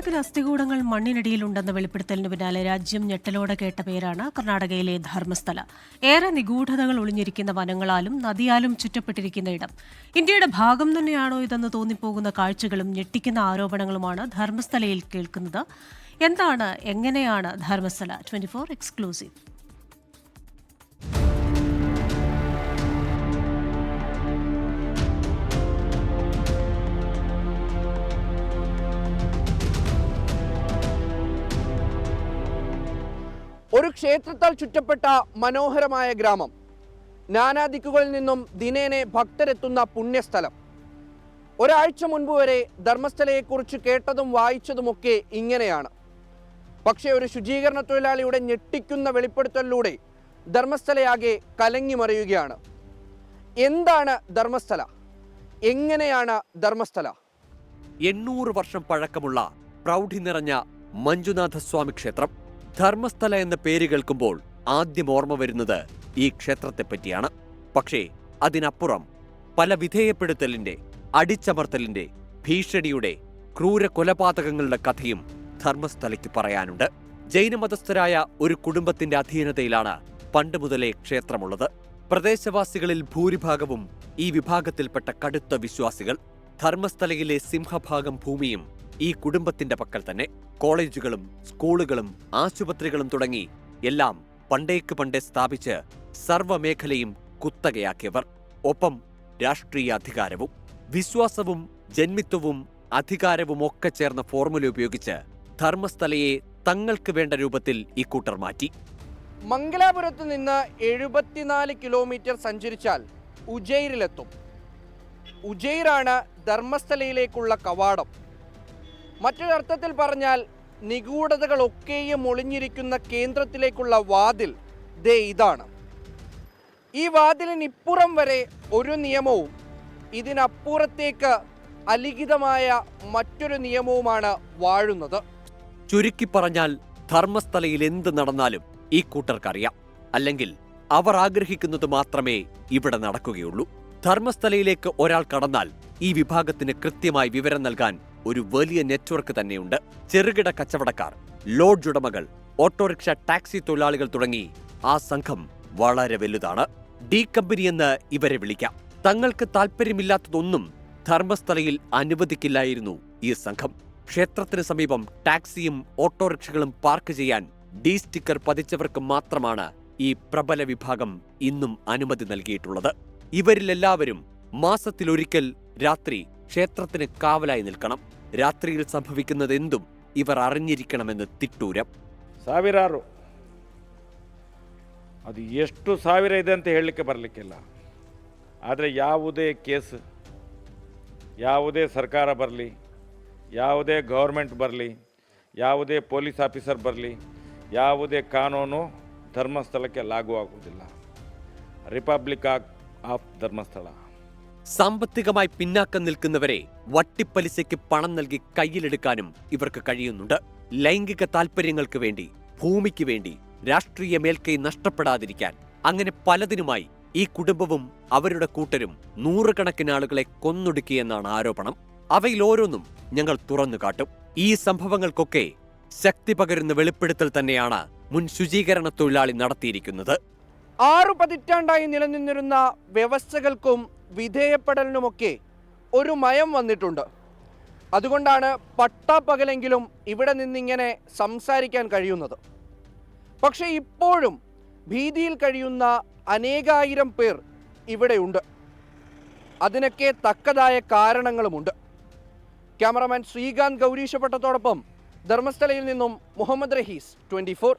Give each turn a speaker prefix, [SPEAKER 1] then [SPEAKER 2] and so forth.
[SPEAKER 1] ആയിരക്കണക്കിന് അസ്ഥികൂടങ്ങൾ മണ്ണിനടിയിലുണ്ടെന്ന വെളിപ്പെടുത്തലിന് പിന്നാലെ രാജ്യം ഞെട്ടലോടെ കേട്ട പേരാണ് കർണാടകയിലെ ധർമ്മസ്ഥല. ഏറെ നിഗൂഢതകൾ ഒളിഞ്ഞിരിക്കുന്ന വനങ്ങളാലും നദിയാലും ചുറ്റപ്പെട്ടിരിക്കുന്ന ഇടം. ഇന്ത്യയുടെ ഭാഗം തന്നെയാണോ ഇതെന്ന് തോന്നിപ്പോകുന്ന കാഴ്ചകളും ഞെട്ടിക്കുന്ന ആരോപണങ്ങളുമാണ് ധർമ്മസ്ഥലയിൽ കേൾക്കുന്നത്. എന്താണ്, എങ്ങനെയാണ് ധർമ്മസ്ഥല? 24 എക്സ്ക്ലൂസീവ്.
[SPEAKER 2] ഒരു ക്ഷേത്രത്താൽ ചുറ്റപ്പെട്ട മനോഹരമായ ഗ്രാമം, നാനാദിക്കുകളിൽ നിന്നും ദിനേനെ ഭക്തരെത്തുന്ന പുണ്യസ്ഥലം. ഒരാഴ്ച മുൻപ് വരെ ധർമ്മസ്ഥലയെക്കുറിച്ച് കേട്ടതും വായിച്ചതുമൊക്കെ ഇങ്ങനെയാണ്. പക്ഷേ ഒരു ശുചീകരണ തൊഴിലാളിയുടെ ഞെട്ടിക്കുന്ന വെളിപ്പെടുത്തലിലൂടെ ധർമ്മസ്ഥലയാകെ കലങ്ങി മറിയുകയാണ്. എന്താണ് ധർമ്മസ്ഥല? എങ്ങനെയാണ് ധർമ്മസ്ഥല?
[SPEAKER 3] 800 വർഷം പഴക്കമുള്ള പ്രൗഢി നിറഞ്ഞ മഞ്ജുനാഥസ്വാമി ക്ഷേത്രം. ധർമ്മസ്ഥല എന്ന പേര് കേൾക്കുമ്പോൾ ആദ്യം ഓർമ്മ വരുന്നത് ഈ ക്ഷേത്രത്തെപ്പറ്റിയാണ്. പക്ഷേ അതിനപ്പുറം പല വിധേയപ്പെടുത്തലിന്റെ, അടിച്ചമർത്തലിന്റെ, ഭീഷണിയുടെ, ക്രൂര കൊലപാതകങ്ങളുടെ കഥയും ധർമ്മസ്ഥലയ്ക്ക് പറയാനുണ്ട്. ജൈനമതസ്ഥരായ ഒരു കുടുംബത്തിന്റെ അധീനതയിലാണ് പണ്ട് മുതലേ ക്ഷേത്രമുള്ളത്. പ്രദേശവാസികളിൽ ഭൂരിഭാഗവും ഈ വിഭാഗത്തിൽപ്പെട്ട കടുത്ത വിശ്വാസികൾ. ധർമ്മസ്ഥലയിലെ സിംഹഭാഗം ഭൂമിയും ഈ കുടുംബത്തിന്റെ പക്കൽ തന്നെ. കോളേജുകളും സ്കൂളുകളും ആശുപത്രികളും തുടങ്ങി എല്ലാം പണ്ടേക്ക് പണ്ടേ സ്ഥാപിച്ച് സർവ്വമേഖലയും കുത്തകയാക്കിയവർ. ഒപ്പം രാഷ്ട്രീയ അധികാരവും. വിശ്വാസവും ജന്മിത്വവും അധികാരവും ഒക്കെ ചേർന്ന ഫോർമുല ഉപയോഗിച്ച് ധർമ്മസ്ഥലയെ തങ്ങൾക്ക് വേണ്ട രൂപത്തിൽ ഇക്കൂട്ടർ മാറ്റി.
[SPEAKER 2] മംഗലാപുരത്ത് നിന്ന് 74 കിലോമീറ്റർ സഞ്ചരിച്ചാൽ ഉജൈറിലെത്തും. ഉജൈറാണ് ധർമ്മസ്ഥലയിലേക്കുള്ള കവാടം. മറ്റൊരർത്ഥത്തിൽ പറഞ്ഞാൽ നിഗൂഢതകളൊക്കെയും ഒളിഞ്ഞിരിക്കുന്ന കേന്ദ്രത്തിലേക്കുള്ള വാതിൽ ദേ ഇതാണ്. ഈ വാതിലിനിപ്പുറം വരെ ഒരു നിയമവും ഇതിനപ്പുറത്തേക്ക് അലിഖിതമായ മറ്റൊരു നിയമവുമാണ് വാഴുന്നത്.
[SPEAKER 3] ചുരുക്കി പറഞ്ഞാൽ ധർമ്മസ്ഥലയിൽ എന്ത് നടന്നാലും ഈ കൂട്ടർക്കറിയാം. അല്ലെങ്കിൽ അവർ ആഗ്രഹിക്കുന്നത് മാത്രമേ ഇവിടെ നടക്കുകയുള്ളൂ. ധർമ്മസ്ഥലയിലേക്ക് ഒരാൾ കടന്നാൽ ഈ വിഭാഗത്തിന് കൃത്യമായി വിവരം നൽകാൻ ഒരു വലിയ നെറ്റ്വർക്ക് തന്നെയുണ്ട്. ചെറുകിട കച്ചവടക്കാർ, ലോഡ്ജ് ഉടമകൾ, ഓട്ടോറിക്ഷ, ടാക്സി തൊഴിലാളികൾ തുടങ്ങി ആ സംഘം വളരെ വലുതാണ്. ഡി കമ്പനി എന്ന് ഇവരെ വിളിക്കാം. തങ്ങൾക്ക് താല്പര്യമില്ലാത്തതൊന്നും ധർമ്മസ്ഥലയിൽ അനുവദിക്കില്ലായിരുന്നു ഈ സംഘം. ക്ഷേത്രത്തിന് സമീപം ടാക്സിയും ഓട്ടോറിക്ഷകളും പാർക്ക് ചെയ്യാൻ ഡി സ്റ്റിക്കർ പതിച്ചവർക്ക് മാത്രമാണ് ഈ പ്രബല വിഭാഗം ഇന്നും അനുമതി നൽകിയിട്ടുള്ളത്. ഇവരിലെല്ലാവരും മാസത്തിലൊരിക്കൽ രാത്രി ക്ഷേത്രത്തിന് കാവലായി നിൽക്കണം. ರಾತ್ರಿയിൽ ಸಂಭವಿക്കുന്നದೆಂದು ಇವರು അറിഞ്ഞിരിക്കണമെന്ന് ತಿಟ್ಟೂರಂ.
[SPEAKER 4] ಸಾವಿರಾರು, ಅದು ಎಷ್ಟು ಸಾವಿರ ಇದೆ ಅಂತ ಹೇಳಲಿಕ್ಕೆ ಬರಲಿಕ್ಕಿಲ್ಲ. ಆದರೆ ಯಾವುದೇ ಕೇಸ್, ಯಾವುದೇ ಸರ್ಕಾರ ಬರಲಿ, ಯಾವುದೇ ಗೌರ್ಮೆಂಟ್ ಬರಲಿ, ಯಾವುದೇ ಪೊಲೀಸ್ ಆಫೀಸರ್ ಬರಲಿ, ಯಾವುದೇ ಕಾನೂನು ಧರ್ಮಸ್ಥಳಕ್ಕೆ ಲಾಗು ಆಗುವುದಿಲ್ಲ. Republic of Dharmasthala.
[SPEAKER 3] സാമ്പത്തികമായി പിന്നാക്കം നിൽക്കുന്നവരെ വട്ടിപ്പലിശയ്ക്ക് പണം നൽകി കയ്യിലെടുക്കാനും ഇവർക്ക് കഴിയുന്നുണ്ട്. ലൈംഗിക താൽപര്യങ്ങൾക്ക് വേണ്ടി, ഭൂമിക്ക് വേണ്ടി, രാഷ്ട്രീയ മേൽക്കൈ നഷ്ടപ്പെടാതിരിക്കാൻ, അങ്ങനെ പലതിനുമായി ഈ കുടുംബവും അവരുടെ കൂട്ടരും നൂറുകണക്കിന് ആളുകളെ കൊന്നൊടുക്കിയെന്നാണ് ആരോപണം. അവയിൽ ഓരോന്നും ഞങ്ങൾ തുറന്നു കാട്ടും. ഈ സംഭവങ്ങൾക്കൊക്കെ ശക്തി പകരുന്ന വെളിപ്പെടുത്തൽ തന്നെയാണ് മുൻ ശുചീകരണ തൊഴിലാളി നടത്തിയിരിക്കുന്നത്.
[SPEAKER 2] 6 പതിറ്റാണ്ടായി നിലനിന്നിരുന്ന വ്യവസ്ഥകൾക്കും വിധേയപ്പെടലിനുമൊക്കെ ഒരു മയം വന്നിട്ടുണ്ട്. അതുകൊണ്ടാണ് പട്ടാപ്പകലെങ്കിലും ഇവിടെ നിന്നിങ്ങനെ സംസാരിക്കാൻ കഴിയുന്നത്. പക്ഷേ ഇപ്പോഴും ഭീതിയിൽ കഴിയുന്ന അനേകായിരം പേർ ഇവിടെയുണ്ട്. അതിനൊക്കെ തക്കതായ കാരണങ്ങളുമുണ്ട്. ക്യാമറമാൻ ശ്രീകാന്ത് ഗൗരീശപട്ടത്തോടൊപ്പം ധർമ്മസ്ഥലയിൽ നിന്നും മുഹമ്മദ് റഹീസ്, 24.